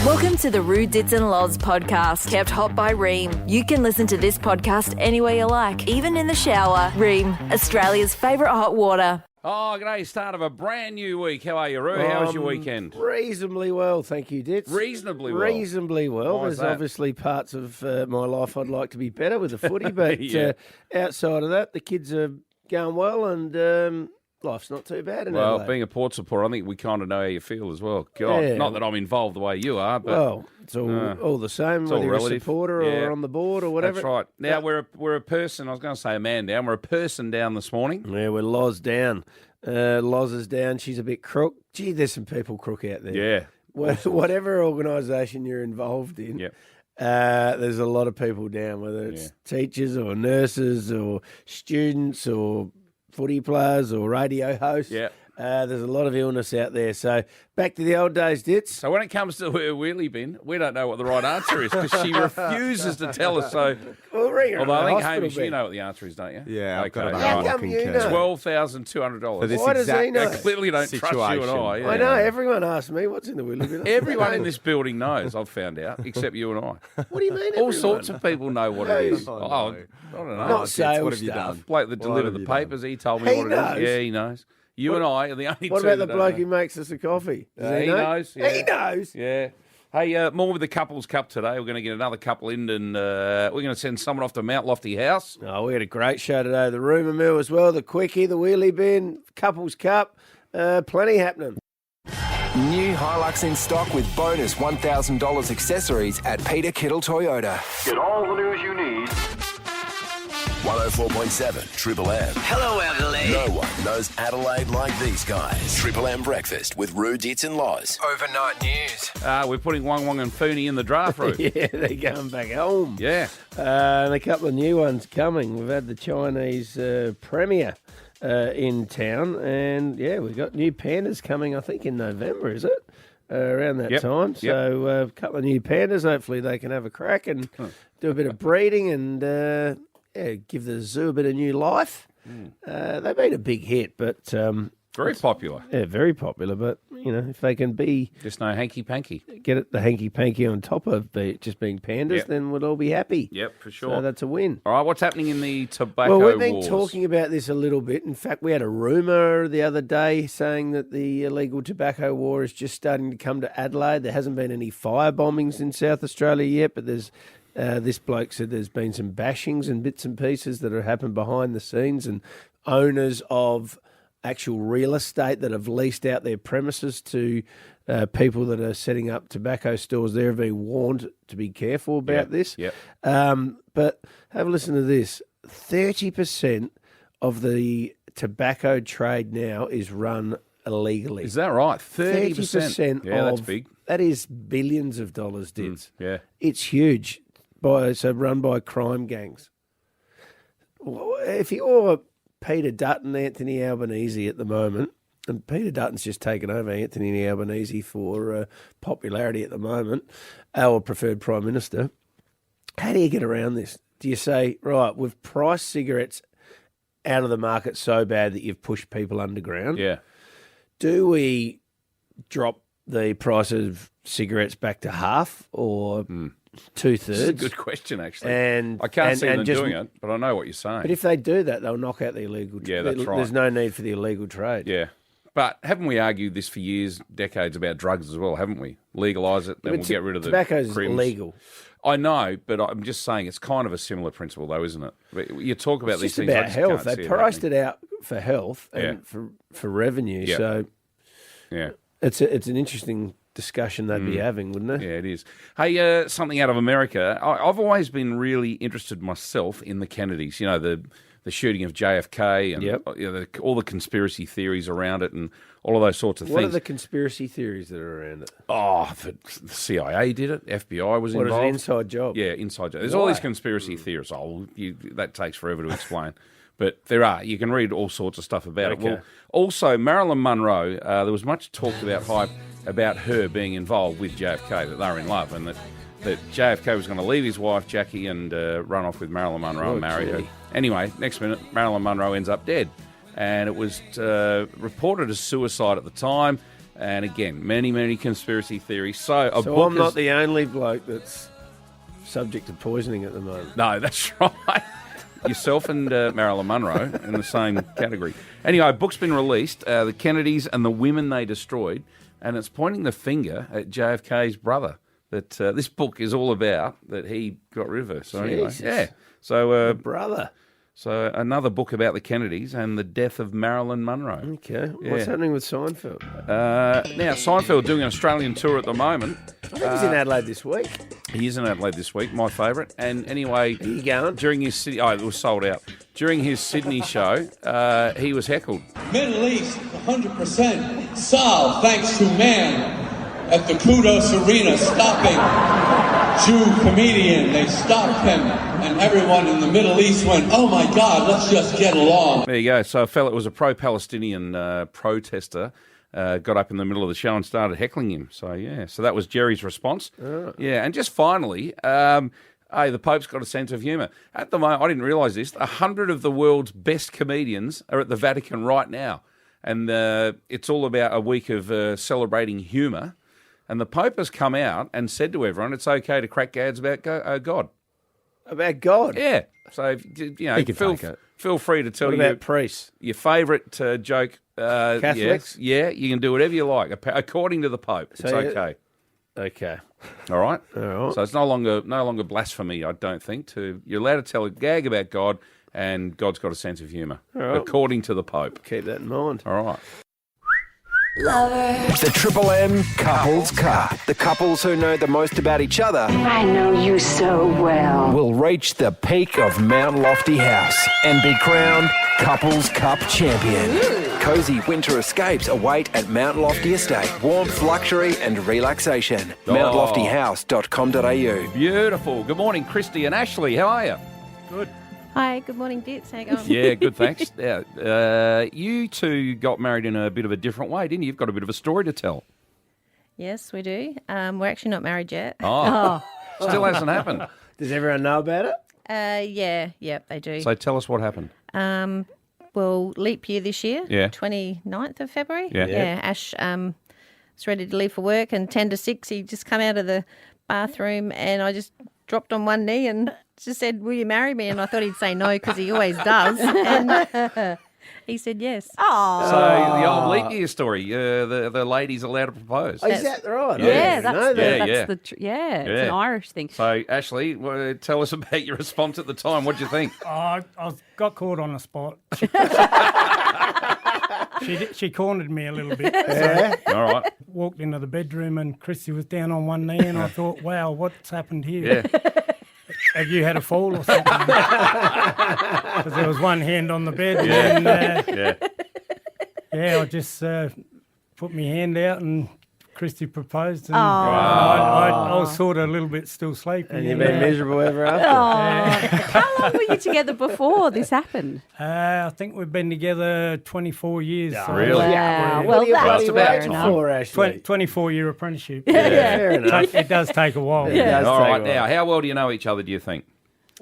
Welcome to the Rue Dits and Loz podcast, kept hot by Ream. You can listen to this podcast anywhere you like, even in the shower. Ream, Australia's favourite hot water. Oh, g'day, start of a brand new week. How are you, Roo? How was your weekend? Reasonably well, thank you, Dits. Reasonably well? Reasonably well. Why is There's that? obviously parts of my life I'd like to be better with the footy, but Yeah. Outside of that, the kids are going well and life's not too bad in Well, Adelaide. being a Port supporter, I think we kind of know how you feel as well. God, Yeah. not that I'm involved the way you are, but Well, it's all the same, all whether you're relative. a supporter Yeah. or on the board or whatever. that's right. Now, we're a person, I was going to say a man down, we're a person down this morning. Yeah, we're Loz down. Loz is down. She's a bit crook. Gee, there's some people crook out there. Yeah. Whatever organisation you're involved in, Yep. there's a lot of people down, whether it's teachers or nurses or students or footy players or radio hosts. Yeah. There's a lot of illness out there. So back to the old days, Dits. So when it comes to her Wheelie bin, we don't know what the right answer is because she refuses to tell us. So, Well, ring her although on I the think, hospital Hamish, you bed. know what the answer is, don't you? Yeah, I've got Okay. about How all I come can you care. know? $12,200. For this Why does he exact know? They clearly don't trust you and situation. I. Yeah. I know, everyone asks me what's in the Wheelie bin. Everyone in this building knows, I've found out, except you and I. What do you mean? All everyone? sorts of people know what it is. Oh, no. I don't know. Not Tits, sales what have you stuff. done? Bloke that What delivered have the you done? papers, he told me He what it knows. is. Yeah, he knows. You and I are the only What two about the that bloke don't who know. makes us a coffee? Does He know? knows. Yeah. He knows. Yeah. Hey, more with the Couples Cup today. We're going to get another couple in and we're going to send someone off to Mount Lofty House. Oh, we had a great show today. The Rumour Mill as well, the Quickie, the Wheelie bin, Couples Cup, plenty happening. New Hilux in stock with bonus $1,000 accessories at Peter Kittle Toyota. Get all the news you need. 104.7 Triple M. Hello, Adelaide. No one knows Adelaide like these guys. Triple M Breakfast with Rue Dits and Loz. Overnight news. We're putting Wang Wang and Fooney in the draft room. Yeah, they're going back home. Yeah. And a couple of new ones coming. We've had the Chinese Premier in town, and yeah, we've got new pandas coming, I think, in November, is it? Around that Yep. time. So a couple of new pandas. Hopefully they can have a crack and do a bit of breeding and give the zoo a bit of new life. They've been a big hit, but Very popular. yeah, very popular. But you know, if they can Just no hanky-panky. get it the hanky-panky on top of just being pandas, Yep. then we'll all be happy. Yep, for sure. So that's a win. All right, what's happening in the tobacco Well, we've been wars? talking about this a little bit. In fact, we had a rumour the other day saying that the illegal tobacco war is just starting to come to Adelaide. There hasn't been any fire bombings in South Australia yet, but there's this bloke said there's been some bashings and bits and pieces that have happened behind the scenes, and owners of actual real estate that have leased out their premises to people that are setting up tobacco stores there have been warned to be careful about this. Yep. But have a listen to this. 30% of the tobacco trade now is run illegally. Is that right? 30%? 30% Yeah, that's of- big. That is billions of dollars, Dits. Yeah. It's huge. Run by crime gangs. Well, if you're Peter Dutton, Anthony Albanese at the moment, and Peter Dutton's just taken over Anthony Albanese for popularity at the moment, our preferred Prime Minister, how do you get around this? Do you say, right, we've priced cigarettes out of the market so bad that you've pushed people underground? Yeah. Do we drop the price of cigarettes back to half or two-thirds? This is a good question, actually. And I can't and- see and them just- doing it, but I know what you're saying. But if they do that, they'll knock out the illegal trade. Yeah, that's right. There's no need for the illegal trade. Yeah. But haven't we argued this for years, decades about drugs as well, haven't we? Legalise it, then But we'll get rid of the tobacco's crims. illegal. I know, but I'm just saying it's kind of a similar principle, though, isn't it? You talk about It's these just things. I about just health. can't They see priced happening. it out for health and for revenue. Yeah. So Yeah. it's an interesting discussion they'd be having, wouldn't it? Yeah, it is. Hey, something out of America. I've always been really interested myself in the Kennedys. You know, the shooting of JFK and Yep. all the conspiracy theories around it and all of those sorts of What are things. the conspiracy theories that are around it? The CIA did it. FBI was What is involved. an inside job? Yeah, inside job. There's all Why? these conspiracy theories. That takes forever to explain. But there are. You can read all sorts of stuff about it. Okay. Well, also, Marilyn Monroe, there was much talked about hype about her being involved with JFK, that they were in love, and that JFK was going to leave his wife, Jackie, and run off with Marilyn Monroe and marry her. gee. Anyway, next minute, Marilyn Monroe ends up dead. And it was reported as suicide at the time. And again, many conspiracy theories. So a So book I'm not the only bloke that's subject to poisoning at the moment. No, that's right. Yourself and Marilyn Monroe in the same category. Anyway, a book's been released, The Kennedys and the Women They Destroyed, and it's pointing the finger at JFK's brother. That this book is all about that he got rid of her. So anyway, Jesus. yeah. So Brother. So another book about the Kennedys and the death of Marilyn Monroe. Okay. Yeah. What's happening with Seinfeld? Now, Seinfeld doing an Australian tour at the moment. I think he's in Adelaide this week. He is in Adelaide this week, my favourite. And anyway, Are you going? during his Sydney, it was sold out. During his Sydney show, he was heckled. Middle East, 100% solved thanks to man at the Kudos Arena stopping Jew comedian. They stopped him, and everyone in the Middle East went, "Oh my God, let's just get along." There you go. So a fella, it was a pro-Palestinian protester, got up in the middle of the show and started heckling him. So yeah, so that was Jerry's response. Yeah, and just finally, hey, the Pope's got a sense of humour. At the moment, I didn't realise this. 100 of the world's best comedians are at the Vatican right now, and it's all about a week of celebrating humour. And the Pope has come out and said to everyone, it's okay to crack gads about God. About God? Yeah. So, feel free to tell What about priests? your favourite joke. Catholics? Yeah, you can do whatever you like, according to the Pope. It's okay. Okay. All right? All right. So it's no longer blasphemy, I don't think. You're allowed to tell a gag about God, and God's got a sense of humour, right. according to the Pope. Keep that in mind. All right. The Triple M Couples Cup. The couples who know the most about each other I know you so well. will reach the peak of Mount Lofty House and be crowned Couples Cup champion. Cozy winter escapes await at Mount Lofty Estate. Warmth, luxury and relaxation. MountLoftyHouse.com.au. Beautiful. Good morning, Kristie and Ashlee. How are you? Good. Hi, good morning, Dits. How you going? Yeah, good, thanks. You two got married in a bit of a different way, didn't you? You've got a bit of a story to tell. Yes, we do. We're actually not married yet. Oh, still hasn't happened. Does everyone know about it? Yeah, they do. So tell us what happened. Well, leap year this year, Yeah. 29th of February. Yeah. Ash was ready to leave for work, and 10 to 6, he just come out of the bathroom, and I just dropped on one knee and just said, "Will you marry me?" And I thought he'd say no because he always does. And he said yes. So the old leap year story, the lady's allowed to propose. Is that right? Yeah, that's Yeah. It's an Irish thing. So, Ashlee, tell us about your response at the time. What did you think? I got caught on the spot. She cornered me a little bit. Yeah. All right. Walked into the bedroom and Kristie was down on one knee, and I thought, wow, what's happened here? Yeah. Have you had a fall or something? Because there was one hand on the bed. And, I just put my hand out and Kristie proposed. And I was sort of a little bit still sleeping. And you've been miserable ever after? How long were you together before this happened? I think we've been together 24 years. so- Really? Wow. What Well, are you that's bloody about waiting enough. for, Ashley? 24-year apprenticeship. Fair enough. It does take a while. It does All take right. a while. Now, how well do you know each other, do you think?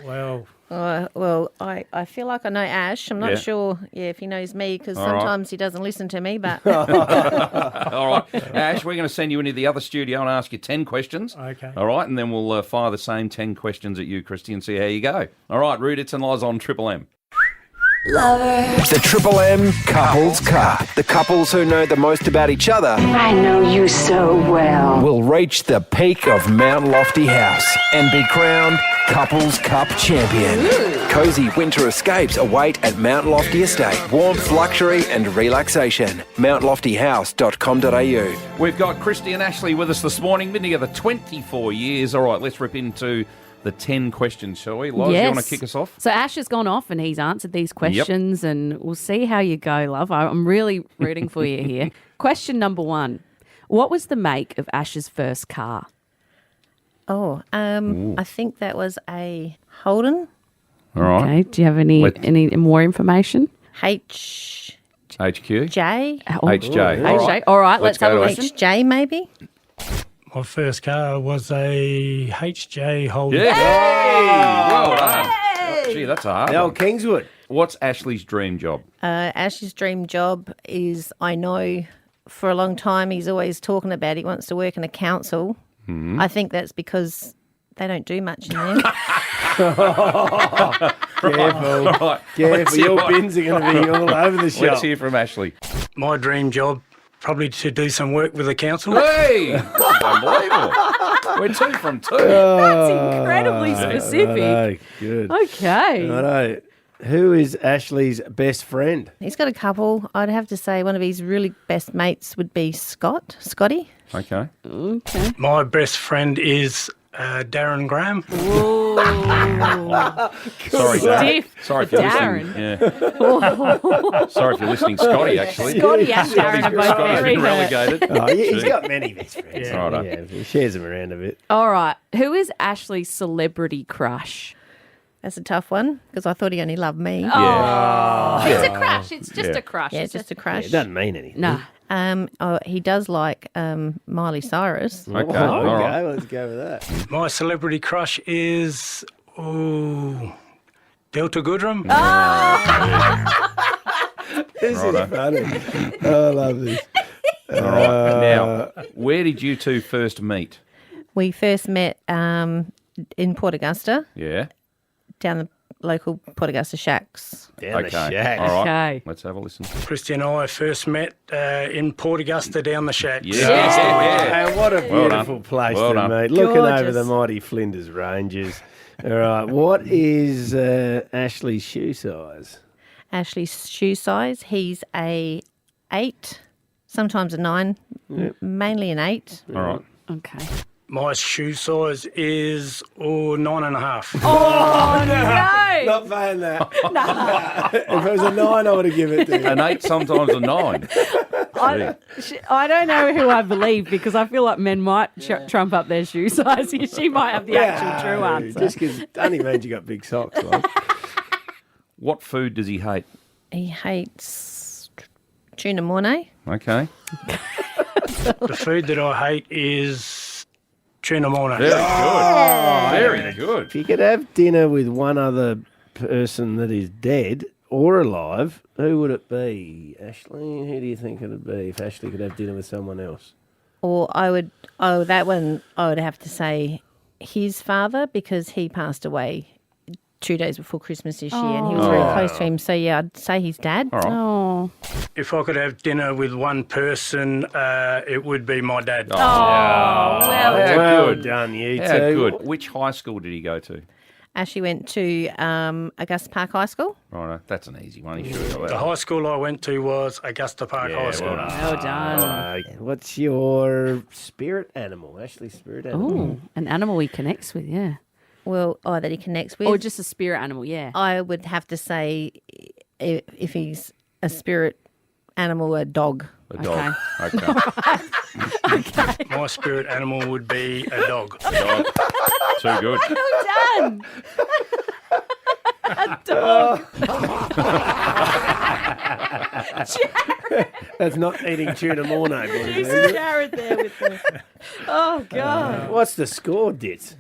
Well, Well, I feel like I know Ash. I'm not Yeah. sure, if he knows me, because All right. sometimes he doesn't listen to me. But All right. Ash, we're going to send you into the other studio and ask you 10 questions. Okay. All right, and then we'll fire the same 10 questions at you, Kristie, and see how you go. All right, Rude, it's and Lies on Triple M. The Triple M Couples Cup. The couples who know the most about each other I know you so well. will reach the peak of Mount Lofty House and be crowned Couples Cup champion. Cozy winter escapes await at Mount Lofty Estate. Warmth, luxury and relaxation. MountLoftyHouse.com.au. We've got Kristie and Ashlee with us this morning. Been together 24 years. All right, let's rip into the 10 questions, shall we? Loz, you want to kick us off? So Ash has gone off and he's answered these questions and we'll see how you go, love. I'm really rooting for you here. Question number 1. What was the make of Ash's first car? I think that was a Holden All right. Okay. Do you have any more information? HJ. HQ? HJ, HJ. HJ. All right, let's have a go to listen. maybe? my first car was a HJ Holden. Yeah. Hey! Well done. Gee, that's a hard The one. old Kingswood. What's Ashlee's dream job? Ash's dream job is, I know for a long time he's always talking about he wants to work in a council. Mm-hmm. I think that's because they don't do much in there. Careful. Right. Careful. Your bins are going to be all over the shop. Let's hear from Ashlee. My dream job, probably to do some work with the council. Hey! That's unbelievable. We're 2 from 2. That's incredibly specific. Righto, good. Okay. Righto. Who is Ashlee's best friend? He's got a couple. I'd have to say one of his really best mates would be Scotty. Okay. Okay. My best friend is Darren Graham. Sorry, Stiff. Sorry if you're Darren. listening. Yeah. Sorry if you're listening, Scotty, actually. Scotty and Darren are both Scotty's very been relegated. Oh, yeah, he's got many best friends. Yeah. Righto. Yeah, he shares them around a bit. All right. Who is Ashlee's celebrity crush? That's a tough one because I thought he only loved me. Oh, it's a crush. It's just a crush. Yeah, it's just a crush. It doesn't mean anything. No. He does like Miley Cyrus. Okay. Okay, All right. let's go with that. My celebrity crush is Delta Goodrum. This is funny. I love this. All right. Now, where did you two first meet? We first met in Port Augusta, Yeah. down the local Port Augusta shacks. Down the Okay. shack. All right. Okay. Let's have a listen. Kristie and I first met in Port Augusta down the shacks. Yeah. Hey, what a Well beautiful done. place Well to done. meet. Looking over Gorgeous. the mighty Flinders Ranges. All right. What is Ashlee's shoe size? Ashlee's shoe size, he's a 8, sometimes a 9, mainly an 8. All right. Okay. My shoe size is 9.5. Oh, no. Not paying that. If it was a 9, I would have given it to you. An 8, sometimes a 9. I don't know who I believe because I feel like men might trump up their shoe size. She might have the actual true answer. Just because only means you got big socks. Like. What food does he hate? He hates tuna mornay. Okay. The food that I hate is tuna mornay. Very good. Very good. If you could have dinner with one other person that is dead or alive, who would it be? Ashlee, who do you think it would be if Ashlee could have dinner with someone else? Or that one I would have to say his father because he passed away 2 days before Christmas this year and he was very close to him. So, yeah, I'd say his dad. All right. Oh. If I could have dinner with one person, it would be my dad. Well Well good. done, you How two. good. Which high school did he go to? Ashley went to Augusta Park High School. Right, that's an easy one. He should have got The that. high school I went to was Augusta Park High School. Well done. What's your spirit animal? Ashlee's spirit animal. Oh, an animal he connects with, yeah. Well, that he connects with. Or just a spirit animal, yeah. I would have to say if he's a spirit animal, a dog. A dog. Okay. My spirit animal would be a dog. Dog. Too good. Well done. A dog. That's not eating tuna mornay, boys. He's is it? Jared there with the... Oh, God. What's the score, Dits?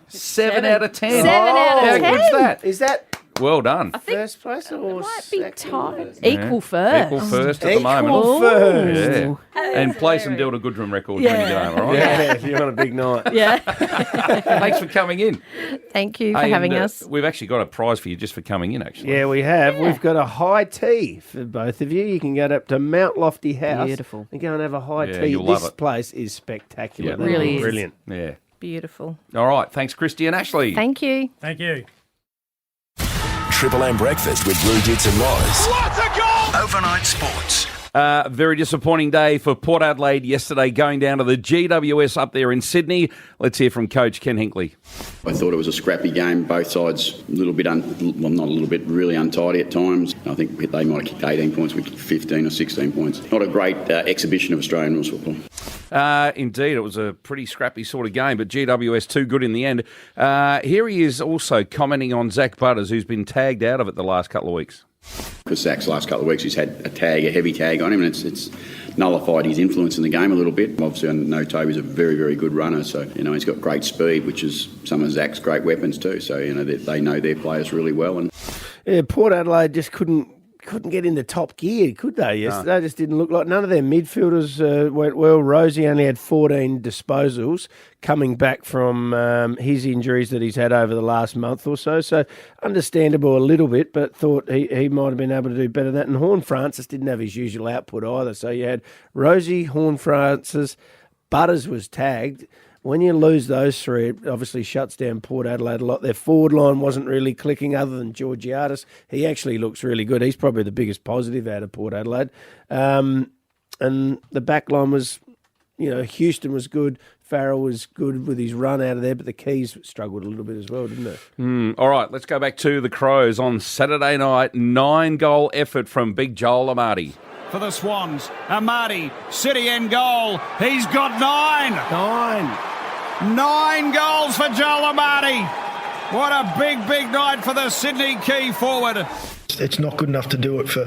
7 out of 10. 7 out of How 10. good's that? Is that Well done. first place or Might be second? tied. Equal first. Equal first at the Equal moment. first. Yeah. And play some Delta Goodrum records when you get home, all right? Yeah, if you're on a big night. Yeah. Thanks for coming in. Thank you for Hey, having and, us. We've actually got a prize for you just for coming in, actually. Yeah, we have. We've got a high tea for both of you. You can go up to Mount Lofty House. Beautiful. And go and have a high Yeah, tea. you'll love This it. place is spectacular. Yeah, They really are is. brilliant. Yeah. Beautiful. All right. Thanks, Kristie and Ashlee. Thank you. Thank you. Triple M breakfast with Roo, Dits and Loz. What a goal! Overnight sports. Very disappointing day for Port Adelaide yesterday, going down to the GWS up there in Sydney. Let's hear from Coach Ken Hinkley. I thought it was a scrappy game, both sides a little bit, not a little bit, really untidy at times. I think they might have kicked 18 points, we kicked 15 or 16 points. Not a great exhibition of Australian rules football. Indeed, it was a pretty scrappy sort of game, but GWS too good in the end. Here he is also commenting on Zach Butters, who's been tagged out of it the last couple of weeks. Because Zach's last couple of weeks he's had a heavy tag on him, and it's nullified his influence in the game a little bit. Obviously, I know Toby's a very, very good runner, so he's got great speed, which is some of Zach's great weapons too. So they know their players really well. And Yeah, Port Adelaide just couldn't couldn't get into top gear, could they? Yesterday, They just didn't look like none of their midfielders went well. Rosie only had 14 disposals coming back from his injuries that he's had over the last month or so. So understandable a little bit, but thought he might have been able to do better than that. And Horne-Francis didn't have his usual output either. So you had Rosie, Horne-Francis, Butters was tagged. When you lose those three, it obviously shuts down Port Adelaide a lot. Their forward line wasn't really clicking other than Georgiadis. He actually looks really good. He's probably the biggest positive out of Port Adelaide. And the back line was, Houston was good. Farrell was good with his run out of there, but the Keys struggled a little bit as well, didn't they? All right, let's go back to the Crows on Saturday night. 9-goal effort from Big Joel Amati. For the Swans, Amati, City end goal. He's got 9. 9 goals for Joel Amati. What a big night for the Sydney key forward. It's not good enough to do it for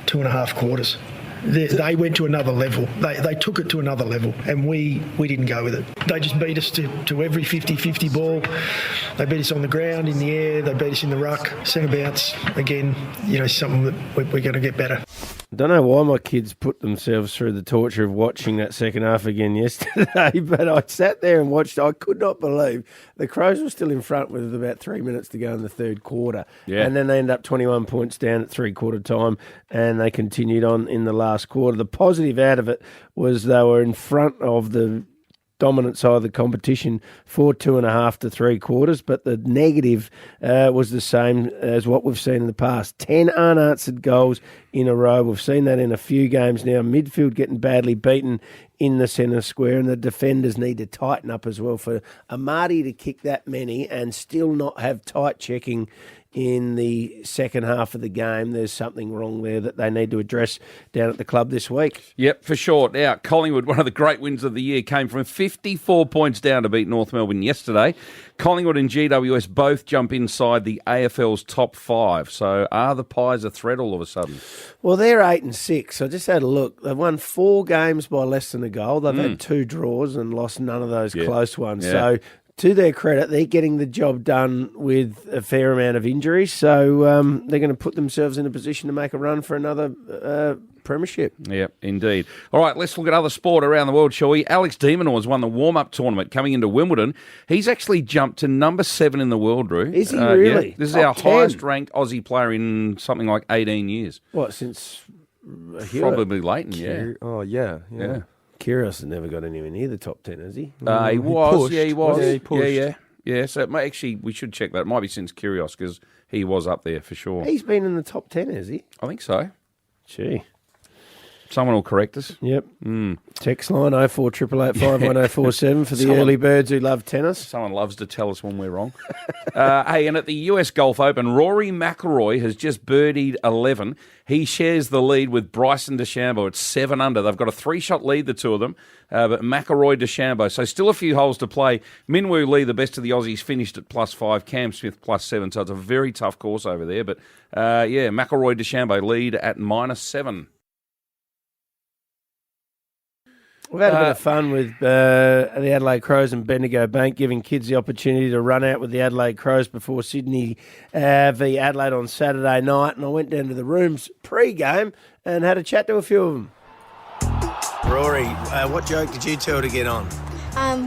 2.5 quarters. They went to another level. They took it to another level, and we didn't go with it. They just beat us to every 50-50 ball. They beat us on the ground, in the air. They beat us in the ruck. Centre bounce, again, something that we're going to get better. I don't know why my kids put themselves through the torture of watching that second half again yesterday, but I sat there and watched. I could not believe the Crows were still in front with about 3 minutes to go in the third quarter. Yeah. And then they ended up 21 points down at three-quarter time, and they continued on in the last quarter. The positive out of it was they were in front of the dominant side of the competition for 2.5 to 3 quarters, but the negative was the same as what we've seen in the past. 10 unanswered goals in a row. We've seen that in a few games now. Midfield getting badly beaten in the centre square, and the defenders need to tighten up as well. For Amati to kick that many and still not have tight checking in the second half of the game, there's something wrong there that they need to address down at the club this week. Yep, for sure. Now, Collingwood, one of the great wins of the year, came from 54 points down to beat North Melbourne yesterday. Collingwood and GWS both jump inside the AFL's top 5. So are the Pies a threat all of a sudden? Well, they're 8 and 6. I just had a look. They've won 4 games by less than a goal. They've had 2 draws and lost none of those close ones. Yeah. So to their credit, they're getting the job done with a fair amount of injuries. So they're going to put themselves in a position to make a run for another premiership. Yep, indeed. All right, let's look at other sport around the world, shall we? Alex de Minaur has won the warm-up tournament coming into Wimbledon. He's actually jumped to number 7 in the world, Drew. Is he really? Yeah. This is Top our 10. highest-ranked Aussie player in something like 18 years. What, since Probably Leighton, yeah. Oh, yeah. Kyrgios has never got anywhere near the top 10, has he? He was, pushed. yeah, he was. Yeah, he pushed. Yeah, so actually, we should check that. It might be since Kyrgios, because he was up there for sure. He's been in the top 10, has he? I think so. Gee. Someone will correct us. Yep. Text line 0488851047 for the early birds who love tennis. Someone loves to tell us when we're wrong. Hey, and at the US Golf Open, Rory McIlroy has just birdied 11. He shares the lead with Bryson DeChambeau at 7 under. They've got a 3-shot lead, the two of them, but McIlroy, DeChambeau. So still a few holes to play. Minwoo Lee, the best of the Aussies, finished at +5. Cam Smith +7. So it's a very tough course over there. But McIlroy, DeChambeau lead at -7. We've had a bit of fun with the Adelaide Crows and Bendigo Bank, giving kids the opportunity to run out with the Adelaide Crows before Sydney v Adelaide on Saturday night. And I went down to the rooms pre-game and had a chat to a few of them. Rory, what joke did you tell to get on?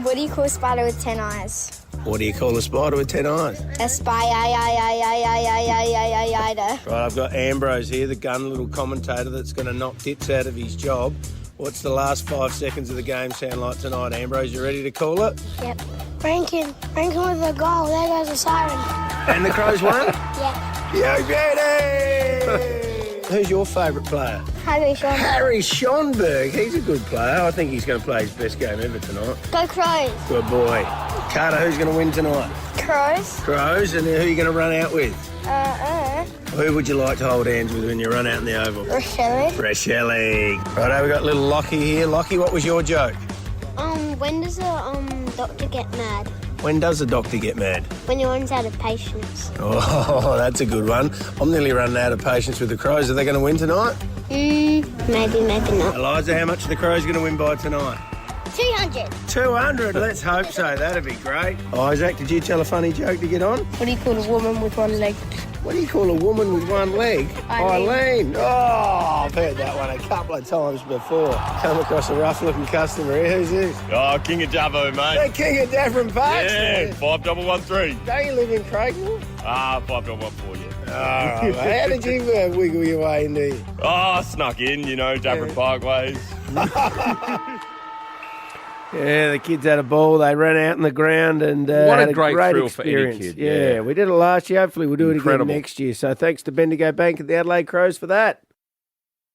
What do you call a spider with 10 eyes? What do you call a spider with 10 eyes? A spider. Right, I've got Ambrose here, the gun little commentator that's going to knock tits out of his job. What's the last 5 seconds of the game sound like tonight, Ambrose? You ready to call it? Yep. Rankin with a goal. There goes a siren. And the Crows won? Yeah. Yo, beauty! Who's your favourite player? Harry Schonberg. Harry Schonberg. He's a good player. I think he's going to play his best game ever tonight. Go Crows. Good boy. Carter, who's going to win tonight? Crows. Crows. And who are you going to run out with? Who would you like to hold hands with when you run out in the oval? Rochelle. Righto, we've got little Lockie here. Lockie, what was your joke? When does a doctor get mad? When does a doctor get mad? When he runs out of patience. Oh, that's a good one. I'm nearly running out of patience with the Crows. Are they going to win tonight? Maybe not. Eliza, how much are the Crows going to win by tonight? 200. 200? Let's hope so. That'd be great. Isaac, did you tell a funny joke to get on? What do you call a woman with one leg? What do you call a woman with one leg? Eileen. Oh, I've heard that one a couple of times before. Come across a rough-looking customer here. Who's this? Oh, King of Davo, mate. The King of Daffron Parks? Yeah, 5113. Don't you live in Craigmore? 5114, yeah. All right, mate. How did you wiggle your way in there? Oh, snuck in, Daffron Parkways. Yeah, the kids had a ball. They ran out in the ground and What had a great thrill experience. for any kid. Yeah, we did it last year. Hopefully we'll do Incredible. it again next year. So thanks to Bendigo Bank and the Adelaide Crows for that.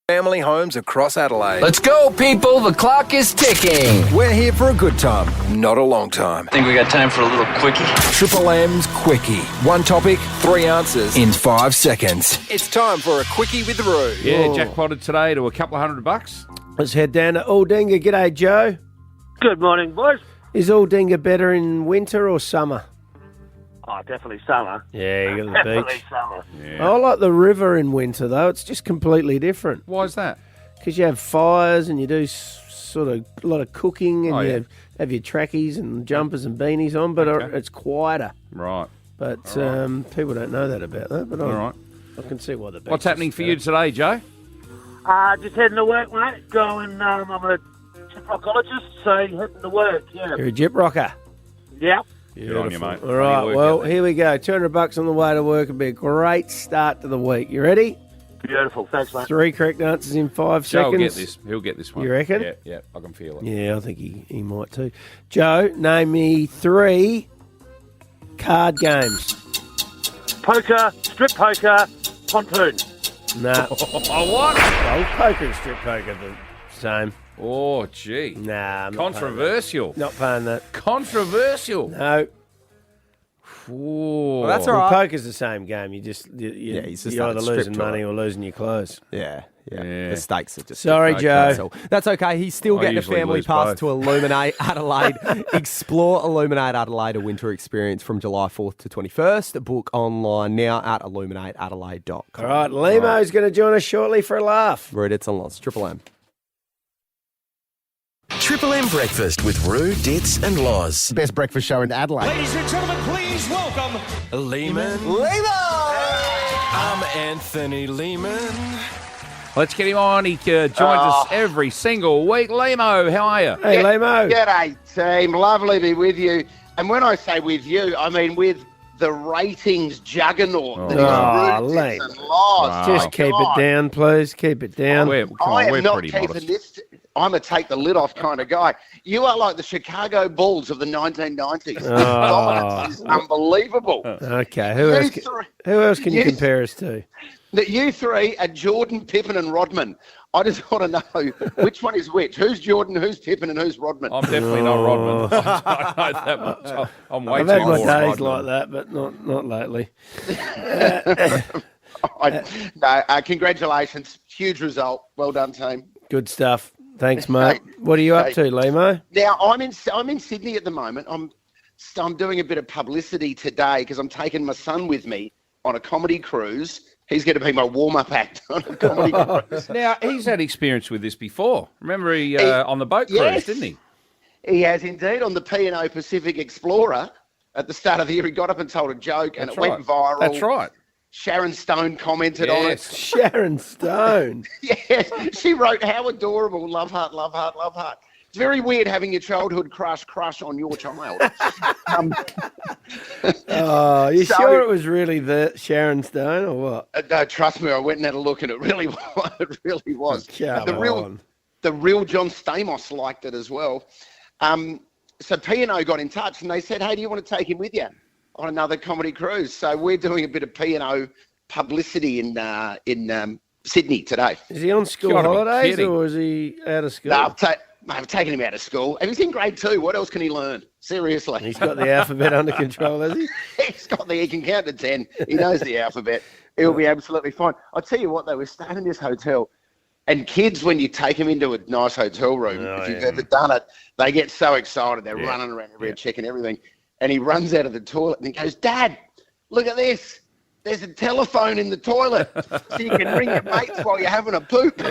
Family homes across Adelaide. Let's go, people. The clock is ticking. We're here for a good time, not a long time. I think we got time for a little quickie. Triple M's Quickie. One topic, 3 answers in 5 seconds. It's time for a Quickie with Roo. Yeah, jackpotted today to a couple of $100. Let's head down to Aldinga. G'day, Joe. Good morning, boys. Is Aldinga better in winter or summer? Oh, definitely summer. Yeah, you got the Definitely beach. summer. I like the river in winter, though. It's just completely different. Why is that? Because you have fires and you do sort of a lot of cooking and Oh, you yeah. have your trackies and jumpers and beanies on, but it's quieter. Right. But people don't know that about that. But All right. I can see why the beach What's is happening for better. you today, Joe? Just heading to work, mate. I'm a proctologist, so heading to work, yeah. You're a jip rocker. Yeah. Good on you, mate. All right, well, here we go. $200 on the way to work would be a great start to the week. You ready? Beautiful. Thanks, mate. 3 correct answers in 5 Joe seconds. will get this. He'll get this one. You reckon? Yeah, I can feel it. Yeah, I think he might too. Joe, name me 3 card games. Poker, strip poker, pontoon. Nah. What? Well, poker and strip poker the same. Oh, gee. Nah, I'm Controversial. not paying that. Controversial. No. Ooh. Well, that's all right. Poker's the same game. You just he's just you're either started strip losing to money it. or losing your clothes. Yeah. The stakes are just Sorry, different. Joe. That's okay. He's still I getting a usually family lose pass both. to Illuminate Adelaide. Explore Illuminate Adelaide, a winter experience from July 4th to 21st. Book online now at illuminateadelaide.com. All right, Lehmo's going to join us shortly for a laugh. Rude, it's on lots. Triple M. Triple M Breakfast with Roo, Dits and Loz. Best breakfast show in Adelaide. Ladies and gentlemen, please welcome Lehman. I'm Anthony Lehman. Let's get him on. He joins us every single week. Lehmo, how are you? Hey, Lehmo. G'day, team. Lovely to be with you. And when I say with you, I mean with the ratings juggernaut that is Roo, Dits and Loz. Just keep it down, please. Keep it down. I am not keeping this. I'm a take the lid off kind of guy. You are like the Chicago Bulls of the 1990s. The dominance is unbelievable. Okay, who else can you compare us to? That you three are Jordan, Pippen and Rodman. I just want to know which one is which. Who's Jordan, who's Pippen and who's Rodman? I'm definitely not Rodman. I don't know that much. I'm way I've too had my more days Rodman. like that, but not lately. Congratulations. Huge result. Well done, team. Good stuff. Thanks, mate. What are you up to, Lehmo? Now, I'm in Sydney at the moment. I'm doing a bit of publicity today because I'm taking my son with me on a comedy cruise. He's going to be my warm-up act on a comedy cruise. Now, he's had experience with this before. Remember he on the boat cruise, yes. didn't he? He has indeed on the P&O Pacific Explorer. At the start of the year, he got up and told a joke, and That's it went right. viral. That's right. Sharon Stone commented on it. Sharon Stone. Yes, she wrote, how adorable, love heart, love heart, love heart. It's very weird having your childhood crush on your child. You sure it was really the Sharon Stone or what? No, trust me, I went and had a look, and it really was. Come The real John Stamos liked it as well. So P&O got in touch, and they said, hey, do you want to take him with you on another comedy cruise? So we're doing a bit of P&O publicity in Sydney today. Is he on school holidays or is he out of school? No, I've taken him out of school. And he's in grade 2. What else can he learn? Seriously. He's got the alphabet under control, has he? He can count to 10. He knows the alphabet. He'll be absolutely fine. I'll tell you what, though, we're staying in this hotel. And kids, when you take them into a nice hotel room, if you've ever done it, they get so excited. They're running around everywhere, checking everything. And he runs out of the toilet and he goes, Dad, look at this. There's a telephone in the toilet so you can ring your mates while you're having a poop.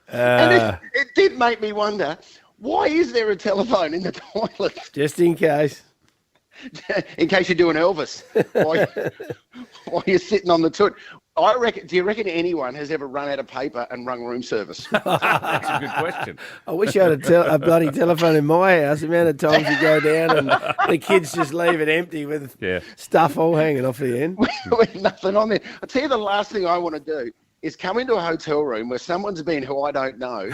And it did make me wonder, why is there a telephone in the toilet? Just in case. in case you're doing Elvis while you're sitting on the toot. I reckon. Do you reckon anyone has ever run out of paper and rung room service? That's a good question. I wish I had a bloody telephone in my house. The amount of times you go down and the kids just leave it empty with stuff all hanging off the end. With nothing on there. I'll tell you, the last thing I want to do is come into a hotel room where someone's been who I don't know,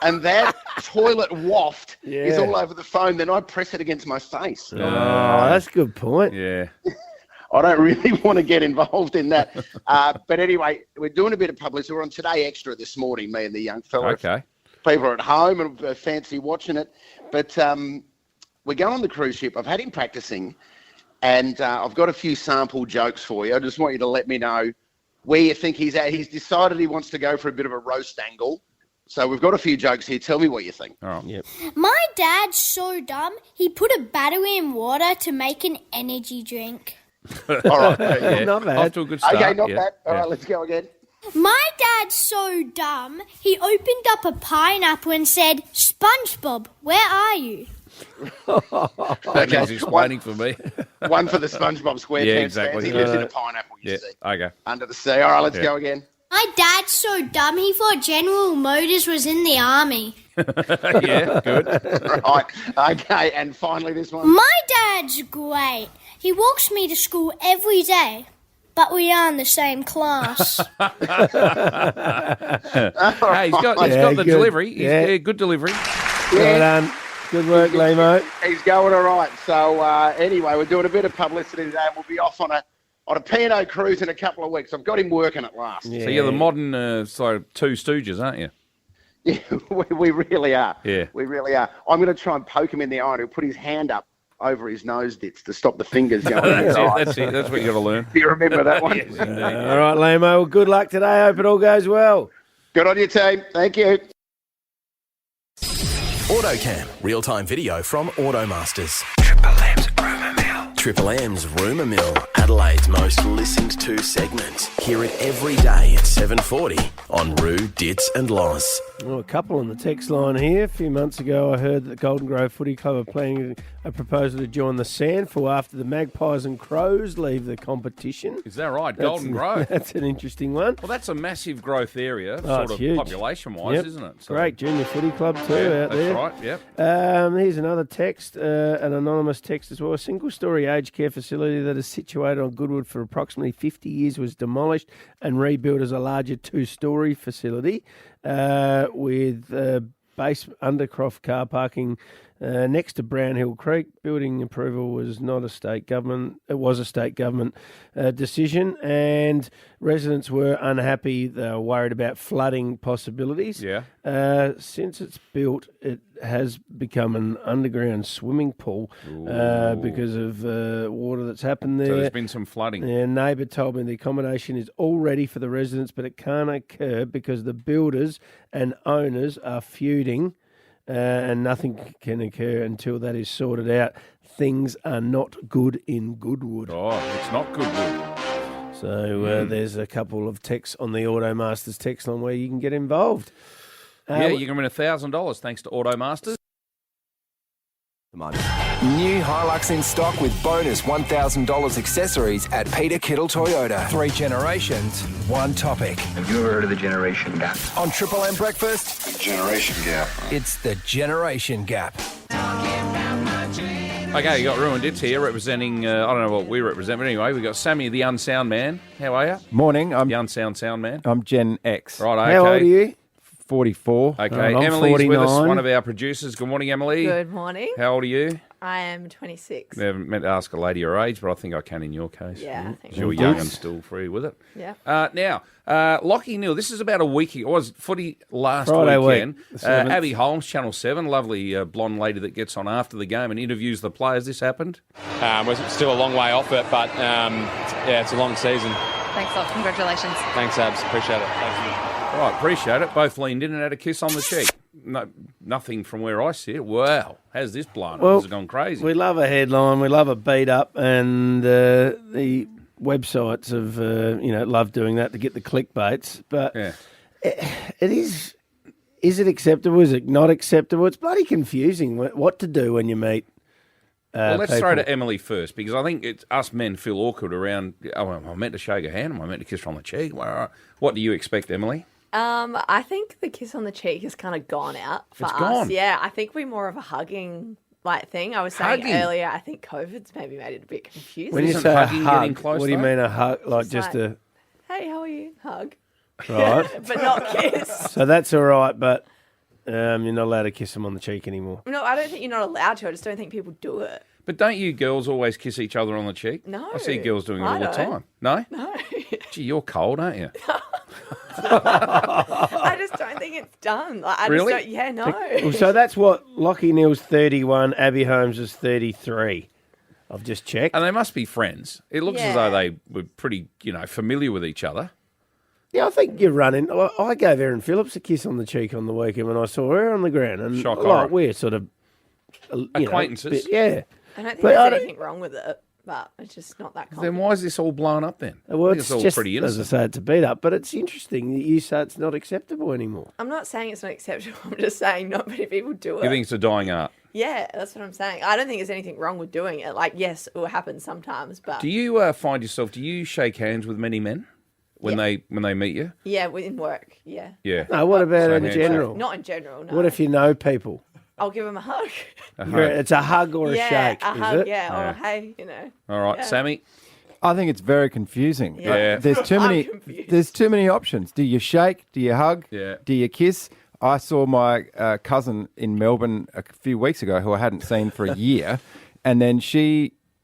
and that toilet waft is all over the phone. Then I press it against my face. Oh, that's a good point. Yeah. I don't really want to get involved in that. But anyway, we're doing a bit of publicity. We're on Today Extra this morning, me and the young fella. Okay. People are at home and fancy watching it. But we're going on the cruise ship. I've had him practicing, and I've got a few sample jokes for you. I just want you to let me know where you think he's at. He's decided he wants to go for a bit of a roast angle. So we've got a few jokes here. Tell me what you think. Oh, yep. My dad's so dumb, he put a battery in water to make an energy drink. All right. Not bad. Off to a good start. Okay, not bad. All right, let's go again. My dad's so dumb, he opened up a pineapple and said, "SpongeBob, where are you?" That means he's waiting for me. One for the SpongeBob SquarePants Yeah, exactly. fans. He lives in a pineapple, you see. Okay. Under the sea. All right, let's go again. My dad's so dumb, he thought General Motors was in the army. Yeah, good. Right. Okay, and finally this one. My dad's great. He walks me to school every day, but we are in the same class. Hey, he's got the good. delivery. Good delivery. Well done. Good work, Lehmo. He's going all right. So anyway, we're doing a bit of publicity today. We'll be off on a P&O cruise in a couple of weeks. I've got him working at last. So you're the modern Two Stooges, aren't you? Yeah, we really are. Yeah. We really are. I'm going to try and poke him in the eye. He'll put his hand up over his nose dits to stop the fingers going in his eyes. That's it. That's what you got to learn. Do you remember that one? Yes, indeed. All right, Lehmo. Well, good luck today. Hope it all goes well. Good on you, team. Thank you. AutoCam, real-time video from Automasters. Triple M's Rumour Mill, Adelaide's most listened to segment. Hear it every day at 7:40 on Roo, Dits and Loz. Well, a couple on the text line here. A few months ago, I heard that the Golden Grove Footy Club are planning a proposal to join the SANFL after the Magpies and Crows leave the competition. Is that right? Golden Grove. That's an interesting one. Well, that's a massive growth area, Oh, sort it's of huge. population-wise, Yep. isn't it? So, Great junior footy club too out that's there. right, yep. Here's another text, an anonymous text as well. A single-storey aged care facility that is situated on Goodwood for approximately 50 years was demolished and rebuilt as a larger two-storey facility with base undercroft car parking next to Brown Hill Creek. Building approval was not a state government. It was a state government decision, and residents were unhappy. They were worried about flooding possibilities. Yeah. Since it's built, it has become an underground swimming pool because of water that's happened there. So there's been some flooding. A neighbour told me the accommodation is all ready for the residents, but it can't occur because the builders and owners are feuding. And nothing can occur until that is sorted out. Things are not good in Goodwood. Oh, it's not Goodwood. So there's a couple of texts on the Automasters text line where you can get involved. Yeah, you can win $1,000 thanks to Automasters. New Hilux in stock with bonus $1,000 accessories at Peter Kittle Toyota. 3 generations, one topic. Have you ever heard of the generation gap? On Triple M Breakfast, Generation gap. it's the generation gap. Okay, you got Rumour Dits here representing, I don't know what we represent, but anyway, we got Sammy the Unsound Man. How are you? Morning. I'm The Unsound Sound Man. I'm Gen X. Right, okay. How old are you? 44. Okay, I'm Emily's with us, 49. one of our producers. Good morning, Emily. Good morning. How old are you? I am 26. I haven't meant to ask a lady her age, but I think I can in your case. Yeah, I think You were so. young and still free with it. Yeah. Now, Lockie Neal, this is about a week. It was footy last Friday weekend. week, the 7th. Abby Holmes, Channel 7, lovely blonde lady that gets on after the game and interviews the players. This happened? We're still a long way off it, but yeah, it's a long season. Thanks a lot. Congratulations. Thanks, Abs. Appreciate it. Thank you. Right, appreciate it. Both leaned in and had a kiss on the cheek. No, nothing from where I sit. Wow, how's this blown up? Well, Has it gone crazy? We love a headline. We love a beat up, and the websites have love doing that to get the clickbaits. But it is it acceptable? Is it not acceptable? It's bloody confusing what to do when you meet Well, let's people. throw to Emily first, because I think it's us men feel awkward around, am I meant to shake her hand? Am I meant to kiss her on the cheek? What do you expect, Emily? I think the kiss on the cheek has kind of gone out for It's us. gone? Yeah, I think we're more of a hugging thing. I was saying Hugging? earlier, I think COVID's maybe made it a bit confusing. When you Isn't say a hugging getting hug, close, what do you though? mean a hug? Like Just just like- a Hey, how are you? Hug. right? But not kiss. So that's all right, but you're not allowed to kiss them on the cheek anymore. No, I don't think you're not allowed to. I just don't think people do it. But don't you girls always kiss each other on the cheek? No. I see girls doing it I all the don't. time. No? No. Gee, you're cold, aren't you? I just don't think it's done. Like, I Really? just don't, yeah, no. Well, so that's what Lockie Neal's 31, Abby Holmes is 33. I've just checked. And they must be friends. It looks as Yeah. though they were pretty, familiar with each other. Yeah, I think you're running. I gave Erin Phillips a kiss on the cheek on the weekend when I saw her on the ground, and Shock like, horror. we're sort of Acquaintances. yeah. I don't think But there's anything wrong with it, but it's just not that common. Then why is this all blown up then? Well, I think it's it's all just, pretty as I innocent. say, it's a beat up, but it's interesting that you say it's not acceptable anymore. I'm not saying it's not acceptable. I'm just saying not many people do it. You think it's a dying art? Yeah, that's what I'm saying. I don't think there's anything wrong with doing it. Like, yes, it will happen sometimes, but Do you find yourself, do you shake hands with many men when they meet you? yeah, within work, yeah. Yeah. No, what about So in handshake. general? Not in general, no. What if you know people? I'll give them a hug. It's a hug or a yeah, shake, a is hug, it? yeah, Yeah. or hey, you know. All right, Yeah. Sammy? I think it's very confusing. Yeah. There's too I'm many. confused. There's too many options. Do you shake? Do you hug? Yeah. Do you kiss? I saw my cousin in Melbourne a few weeks ago, who I hadn't seen for a year, and then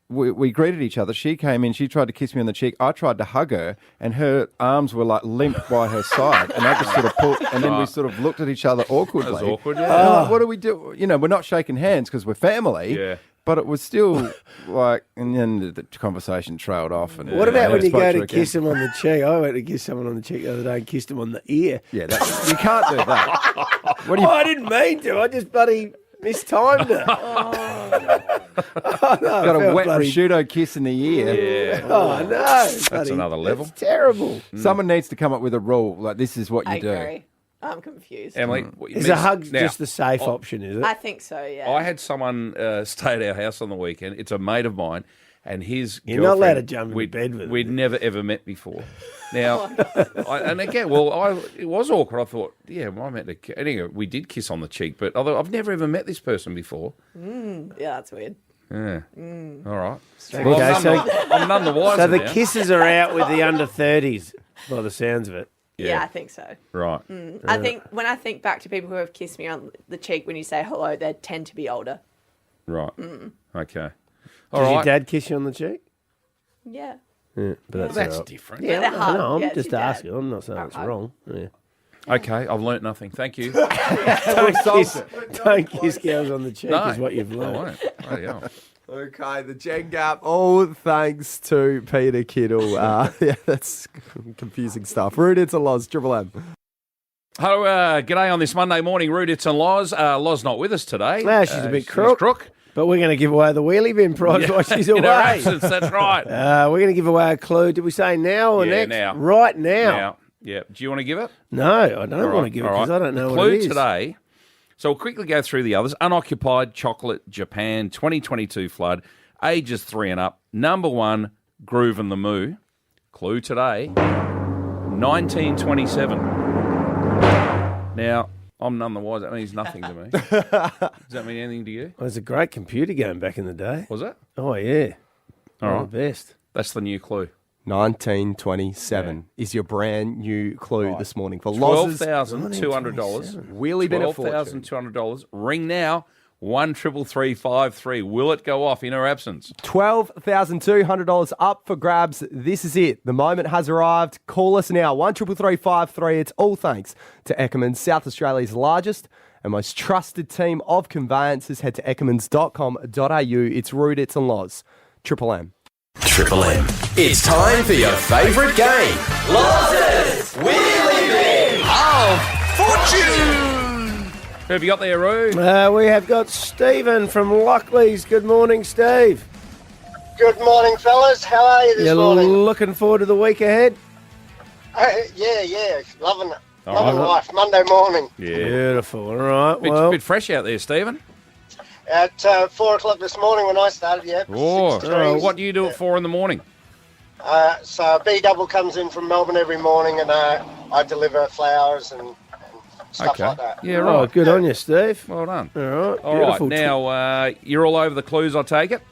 we greeted each other. She came in. She tried to kiss me on the cheek. I tried to hug her, and her arms were like limp by her side, and I just sort of pulled. And then we sort of looked at each other awkwardly. That was awkward, yeah. And I'm like, what do we do? We're not shaking hands because we're family. Yeah. But it was still like, and then the conversation trailed off. And What I about never when you spoke go her to again. kiss them on the cheek? I went to kiss someone on the cheek the other day and kissed them on the ear. Yeah, you can't do that. What do you? Oh, I didn't mean to. I just bloody mistimed it. Got a wet prosciutto kiss in the ear. Yeah. Oh, no. That's another level. That's terrible. Someone needs to come up with a rule. Like, this is what you I do. agree. I'm confused. Emily? Is a hug Now, just the safe option, is it? I think so, yeah. I had someone stay at our house on the weekend. It's a mate of mine, and his You're not allowed to girlfriend, jump in bed with We'd them. never, ever met before. Now, it was awkward. I thought, yeah, am I meant to... Anyway, we did kiss on the cheek, but although I've never ever met this person before. Yeah, that's weird. Yeah. All right. Okay, Well, so- I'm none the wiser So the now. kisses are out with the under 30s, by the sounds of it. Yeah, I think so. Right. I think when I think back to people who have kissed me on the cheek when you say hello, they tend to be older. Right. Okay. Does All your right. dad kiss you on the cheek? Yeah. Yeah, but That's all right. different. Yeah, But they're hard. no, I'm Yeah, it's just your dad. asking. I'm not saying it's wrong. Yeah. Okay, I've learnt nothing. Thank you. Don't kiss girls on the cheek No, is what you've I learned. won't. Bloody hell. Okay, the Gen Gap, all thanks to Peter Kittle. Yeah, that's confusing stuff. Rude, it's a loss. Triple M. Hello, g'day on this Monday morning, Rude, it's and Loz. Loz not with us today. No, she's a bit crook. But we're going to give away the Wheelie Bin prize while she's away. In her absence, that's right. We're going to give away a clue. Did we say now or Yeah, next? now. Right now. Now, yeah. Do you want to give it? No, I don't All want to right, give it all because right. I don't know The what it clue is. today. So we'll quickly go through the others. Unoccupied chocolate, Japan, 2022 flood, ages 3 and up. Number 1, Groove and the Moo. Clue today, 1927. Now, I'm none the wiser. That means nothing to me. Does that mean anything to you? Well, it was a great computer game back in the day. Was it? Oh, yeah. All One right. of the best. That's the new clue. 1927 is your brand new clue this morning for losses. $12,200. Wheelie bin of fortune. $12,200. Ring now. 1-333-533. Will it go off in her absence? $12,200 up for grabs. This is it. The moment has arrived. Call us now. 1-333-533. It's all thanks to Eckermans, South Australia's largest and most trusted team of conveyancers. Head to eckermans.com.au. It's Rude, it's and Loz. Triple M. Triple M. It's time for your favourite game. Losses Wheelie Bin of Fortune. Who have you got there, Roo? We have got Stephen from Lockleys. Good morning, Steve. Good morning, fellas. How are you this You're morning? looking forward to the week ahead? Yeah. Loving it. All Loving right. life. Monday morning. Yeah. Beautiful. All right. Bit, Well, bit fresh out there, Stephen. At 4 o'clock this morning when I started, yeah. Oh, 6 trees. what do you do at 4 in the morning? So a B-double comes in from Melbourne every morning, and I deliver flowers and stuff like that. Yeah, right. Oh, good on you, Steve. Well done. All right, All right, beautiful. now you're all over the clues, I take it?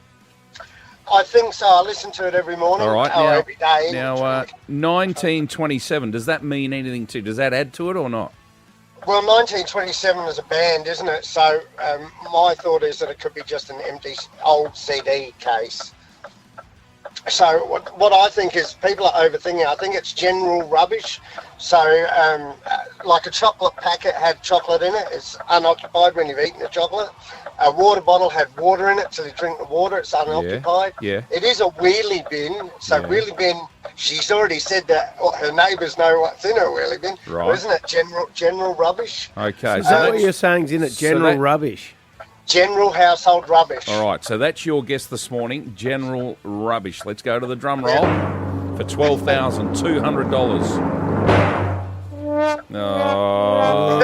I think so. I listen to it every morning. All right, or every day. now 1927, does that mean anything to you? Does that add to it or not? Well, 1927 is a band, isn't it? So my thought is that it could be just an empty old CD case. So what I think is people are overthinking. I think it's general rubbish. So like a chocolate packet had chocolate in it. It's unoccupied when you've eaten the chocolate. A water bottle had water in it till you drink the water. It's unoccupied. Yeah. It is a wheelie bin. So wheelie bin, she's already said that her neighbours know what's in her wheelie bin. Right. Well, isn't it general rubbish? Okay. Is that what you're saying is in it? General rubbish? General household rubbish. All right, so that's your guess this morning, general rubbish. Let's go to the drum roll for $12,200. Oh,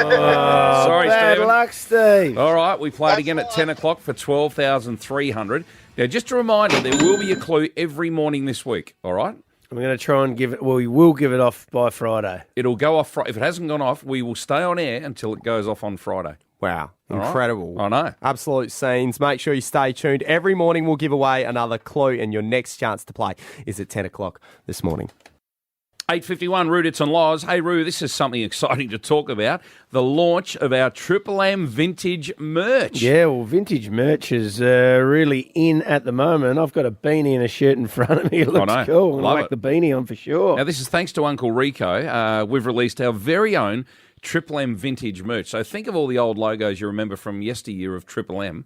sorry, bad Stephen. luck, Steve. All right, we played again at 10 o'clock for $12,300. Now, just a reminder, there will be a clue every morning this week, all right? I'm going to try and give it, well, we will give it off by Friday. It'll go off, if it hasn't gone off, we will stay on air until it goes off on Friday. Wow, All right. incredible. I know. Absolute scenes. Make sure you stay tuned. Every morning we'll give away another clue, and your next chance to play is at 10 o'clock this morning. 8:51, Roo, Dits and Laws. Hey, Roo, this is something exciting to talk about. The launch of our Triple M vintage merch. Yeah, well, vintage merch is really in at the moment. I've got a beanie and a shirt in front of me. It looks cool. Love I like it. the beanie on for sure. Now, this is thanks to Uncle Rico. We've released our very own Triple M vintage merch. So think of all the old logos you remember from yesteryear of Triple M,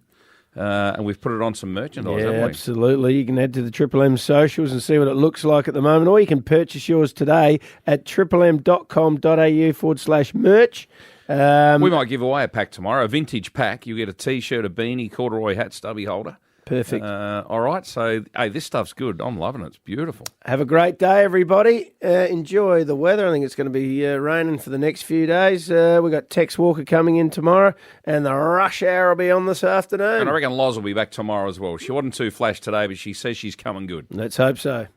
and we've put it on some merchandise, Yeah, haven't we? absolutely. You can head to the Triple M socials and see what it looks like at the moment, or you can purchase yours today at triplem.com.au/merch. We might give away a pack tomorrow, a vintage pack. You get a T-shirt, a beanie, corduroy hat, stubby holder. Perfect. All right, so, hey, this stuff's good. I'm loving it. It's beautiful. Have a great day, everybody. Enjoy the weather. I think it's going to be raining for the next few days. We've got Tex Walker coming in tomorrow, and the rush hour will be on this afternoon. And I reckon Loz will be back tomorrow as well. She wasn't too flash today, but she says she's coming good. Let's hope so.